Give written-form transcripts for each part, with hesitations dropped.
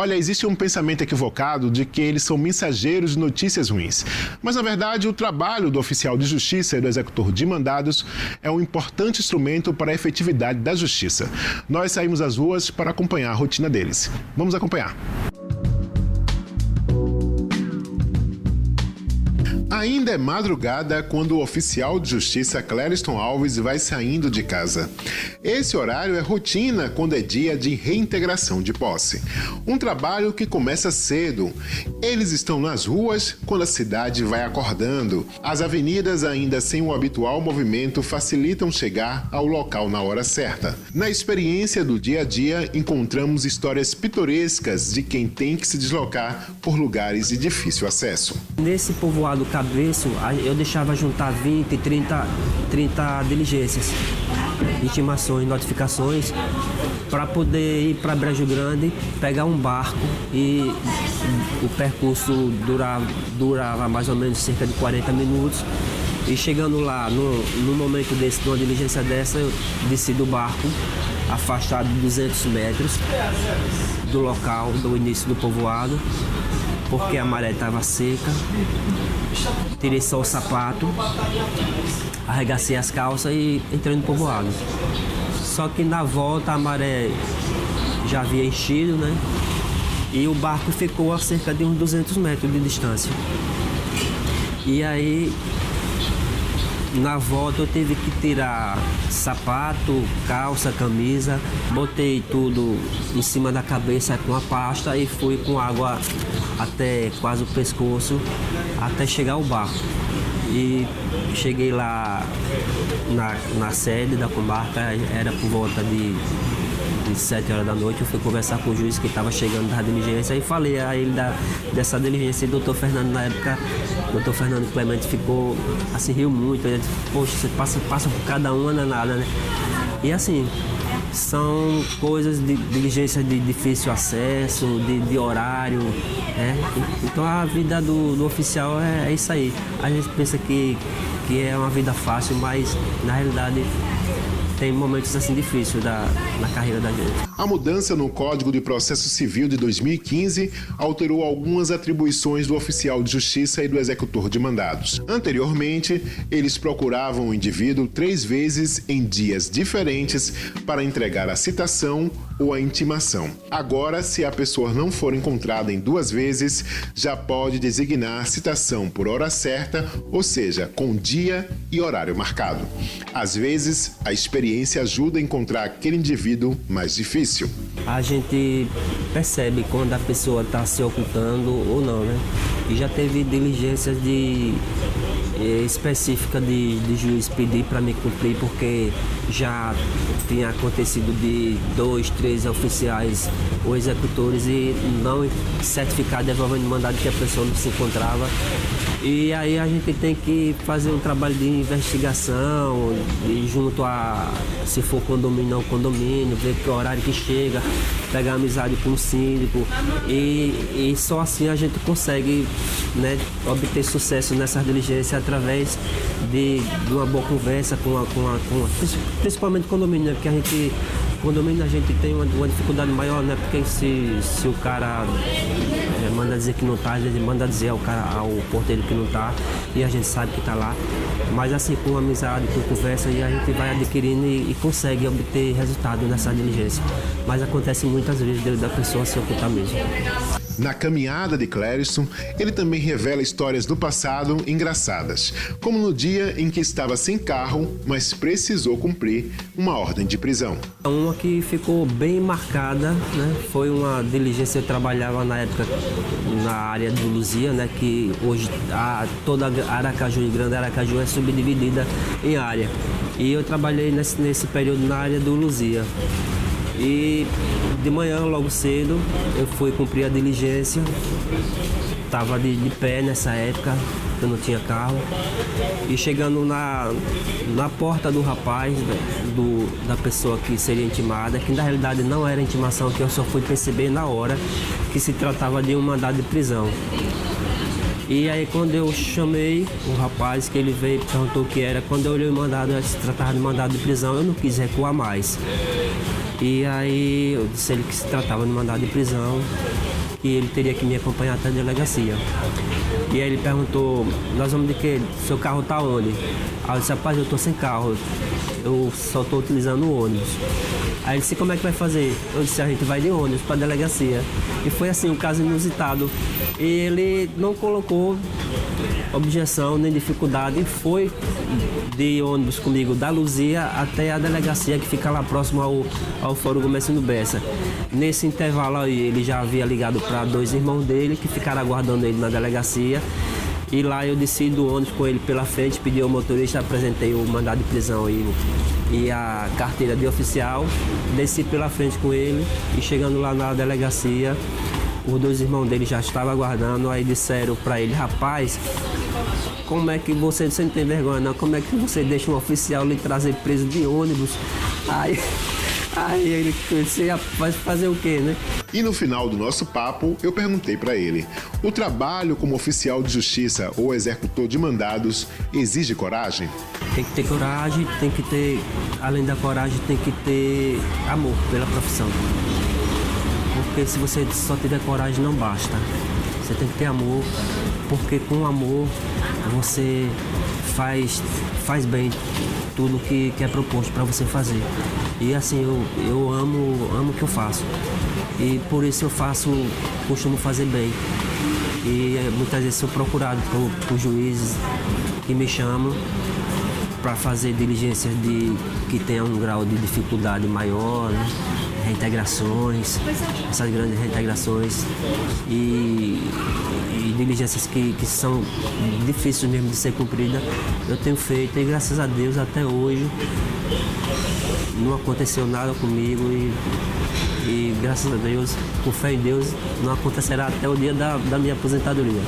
Olha, existe um pensamento equivocado de que eles são mensageiros de notícias ruins. Mas, na verdade, o trabalho do oficial de justiça e do executor de mandados é um importante instrumento para a efetividade da justiça. Nós saímos às ruas para acompanhar a rotina deles. Vamos acompanhar. Ainda é madrugada quando o oficial de justiça Clériston Alves vai saindo de casa. Esse horário é rotina quando é dia de reintegração de posse. Um trabalho que começa cedo. Eles estão nas ruas quando a cidade vai acordando. As avenidas, ainda sem o habitual movimento, facilitam chegar ao local na hora certa. Na experiência do dia a dia, encontramos histórias pitorescas de quem tem que se deslocar por lugares de difícil acesso. Nesse povoado Cabeço, eu deixava juntar 20, 30 diligências, intimações, notificações, para poder ir para Brejo Grande, pegar um barco e o percurso durava mais ou menos cerca de 40 minutos. E chegando lá, no momento de uma diligência dessa, eu desci do barco, afastado de 200 metros do local, do início do povoado, porque a maré estava seca. Tirei só o sapato, arregacei as calças e entrei no povoado. Só que na volta a maré já havia enchido, né? E o barco ficou a cerca de uns 200 metros de distância. E aí, na volta eu tive que tirar sapato, calça, camisa, botei tudo em cima da cabeça com a pasta e fui com água até quase o pescoço, até chegar ao barco. E cheguei lá na sede da comarca, era por volta de 7 horas da noite. Eu fui conversar com o juiz que estava chegando da diligência e falei a ele dessa diligência. E o doutor Fernando, na época, o doutor Fernando Clemente ficou, assim, riu muito. Ele disse, poxa, você passa por cada uma, não é nada, né? E assim, são coisas de diligência de difícil acesso, de horário, né? Então a vida do oficial é isso aí. A gente pensa que é uma vida fácil, mas na realidade tem momentos assim difíceis na carreira da gente. A mudança no Código de Processo Civil de 2015 alterou algumas atribuições do oficial de justiça e do executor de mandados. Anteriormente, eles procuravam o indivíduo 3 vezes em dias diferentes para entregar a citação ou a intimação. Agora, se a pessoa não for encontrada em 2 vezes, já pode designar citação por hora certa, ou seja, com dia e horário marcado. Às vezes, a experiência ajuda a encontrar aquele indivíduo mais difícil. A gente percebe quando a pessoa está se ocultando ou não, né? E já teve diligências específica de juiz pedir para me cumprir, porque já tinha acontecido de 2, 3 oficiais ou executores e não certificar devolvendo mandado que a pessoa não se encontrava. E aí a gente tem que fazer um trabalho de investigação, junto a, se for condomínio, não condomínio, ver que horário que chega, pegar amizade com o síndico e só assim a gente consegue, né, obter sucesso nessa diligência através de uma boa conversa principalmente condomínio, né, porque condomínio a gente tem uma dificuldade maior, né? Porque se o cara manda dizer que não tá, ele manda dizer ao porteiro que não tá e a gente sabe que tá lá. Mas assim, com amizade, com conversa, e a gente vai adquirindo e consegue obter resultado nessa diligência. Mas acontece muitas vezes da pessoa se ocultar mesmo. Na caminhada de Clériston, ele também revela histórias do passado engraçadas, como no dia em que estava sem carro, mas precisou cumprir uma ordem de prisão. Uma que ficou bem marcada, né, foi uma diligência. Eu trabalhava na época na área de Luzia, né, que hoje toda Aracaju e Grande Aracaju é subdividida em área. E eu trabalhei nesse período na área do Luzia. E de manhã, logo cedo, eu fui cumprir a diligência. Estava de pé nessa época, eu não tinha carro. E chegando na porta do rapaz, da pessoa que seria intimada, que na realidade não era intimação, que eu só fui perceber na hora que se tratava de um mandado de prisão. E aí quando eu chamei o rapaz, que ele veio e perguntou o que era, quando eu olhei o mandado, se tratava de mandado de prisão, eu não quis recuar mais. E aí eu disse a ele que se tratava de mandado de prisão que ele teria que me acompanhar até a delegacia. E aí ele perguntou, nós vamos de quê? Seu carro tá onde? Aí eu disse, rapaz, eu tô sem carro, eu só tô utilizando o ônibus. Aí ele disse, como é que vai fazer? Eu disse, a gente vai de ônibus para a delegacia. E foi assim, um caso inusitado. E ele não colocou objeção nem dificuldade, foi de ônibus comigo da Luzia até a delegacia que fica lá próximo ao Fórum Gomercindo Bessa. Nesse intervalo aí, ele já havia ligado para 2 irmãos dele que ficaram aguardando ele na delegacia. E lá eu desci do ônibus com ele pela frente, pedi ao motorista, apresentei o mandado de prisão e a carteira de oficial, desci pela frente com ele e chegando lá na delegacia, os 2 irmãos dele já estavam aguardando, aí disseram para ele, rapaz, como é que você não tem vergonha não, como é que você deixa um oficial lhe trazer preso de ônibus? Aí ele disse, vai fazer o quê, né? E no final do nosso papo, eu perguntei para ele, o trabalho como oficial de justiça ou executor de mandados exige coragem? Tem que ter coragem, tem que ter, além da coragem, tem que ter amor pela profissão. Porque se você só tiver coragem, não basta. Você tem que ter amor, porque com amor você faz bem tudo que é proposto para você fazer. E assim, eu amo o que eu faço. E por isso eu costumo fazer bem. E muitas vezes sou procurado por juízes que me chamam para fazer diligências que tenham um grau de dificuldade maior, né? Reintegrações, essas grandes reintegrações e diligências que são difíceis mesmo de ser cumpridas, eu tenho feito e graças a Deus até hoje não aconteceu nada comigo e graças a Deus, com fé em Deus, não acontecerá até o dia da minha aposentadoria.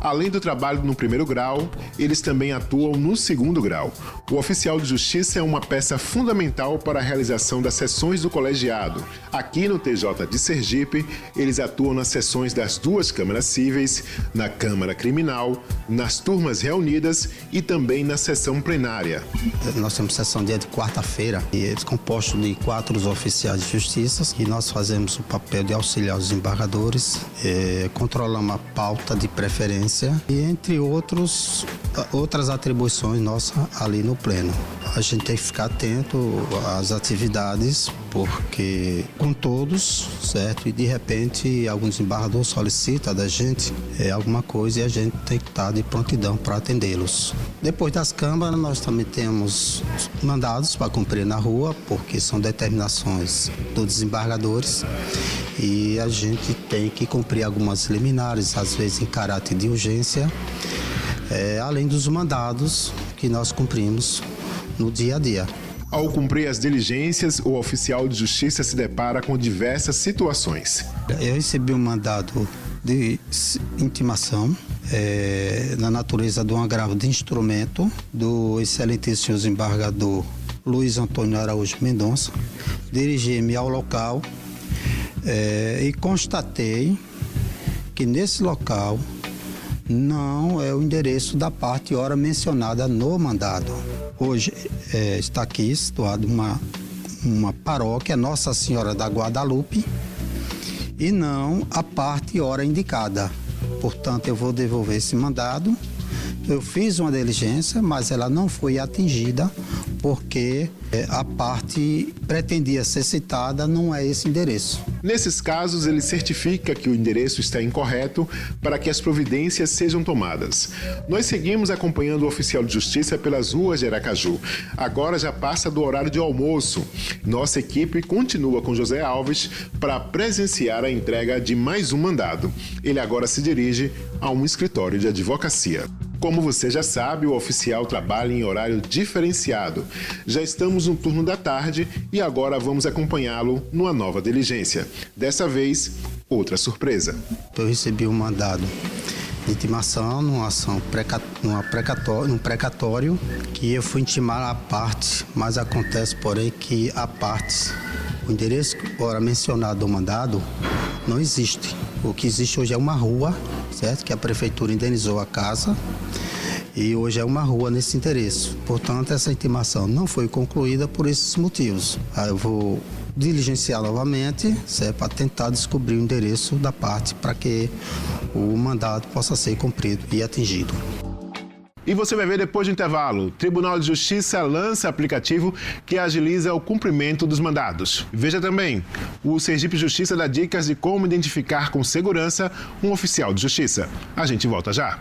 Além do trabalho no 1º grau, eles também atuam no 2º grau. O oficial de justiça é uma peça fundamental para a realização das sessões do colegiado. Aqui no TJ de Sergipe, eles atuam nas sessões das 2 câmaras cíveis, na Câmara Criminal, nas turmas reunidas e também na sessão plenária. Nós temos sessão dia de quarta-feira e eles compostos de 4 oficiais de justiça e nós fazemos o papel de auxiliar os desembargadores, controlamos a pauta de preferência e entre outras atribuições nossas ali no pleno. A gente tem que ficar atento às atividades, porque com todos, certo? E de repente algum desembargador solicita da gente alguma coisa e a gente tem que estar de prontidão para atendê-los. Depois das câmaras nós também temos mandados para cumprir na rua, porque são determinações dos desembargadores e a gente tem que cumprir algumas liminares, às vezes em caráter de urgência, além dos mandados que nós cumprimos no dia a dia. Ao cumprir as diligências, o oficial de justiça se depara com diversas situações. Eu recebi um mandado de intimação na natureza de um agravo de instrumento do excelentíssimo desembargador Luiz Antônio Araújo Mendonça. Dirigi-me ao local e constatei que nesse local não é o endereço da parte e hora mencionada no mandado. Hoje está aqui situado uma paróquia, Nossa Senhora da Guadalupe, e não a parte e hora indicada. Portanto, eu vou devolver esse mandado. Eu fiz uma diligência, mas ela não foi atingida porque a parte pretendia ser citada não é esse endereço. Nesses casos, ele certifica que o endereço está incorreto para que as providências sejam tomadas. Nós seguimos acompanhando o oficial de justiça pelas ruas de Aracaju. Agora já passa do horário de almoço. Nossa equipe continua com José Alves para presenciar a entrega de mais um mandado. Ele agora se dirige a um escritório de advocacia. Como você já sabe, o oficial trabalha em horário diferenciado. Já estamos no turno da tarde e agora vamos acompanhá-lo numa nova diligência. Dessa vez, outra surpresa. Eu recebi um mandado de intimação num precatório que eu fui intimar a parte, mas acontece, porém, que a parte, o endereço ora mencionado do mandado não existe. O que existe hoje é uma rua, certo? Que a prefeitura indenizou a casa e hoje é uma rua nesse endereço. Portanto, essa intimação não foi concluída por esses motivos. Aí eu vou diligenciar novamente, para tentar descobrir o endereço da parte para que o mandado possa ser cumprido e atingido. E você vai ver depois do intervalo. O Tribunal de Justiça lança aplicativo que agiliza o cumprimento dos mandados. Veja também, o Sergipe Justiça dá dicas de como identificar com segurança um oficial de justiça. A gente volta já.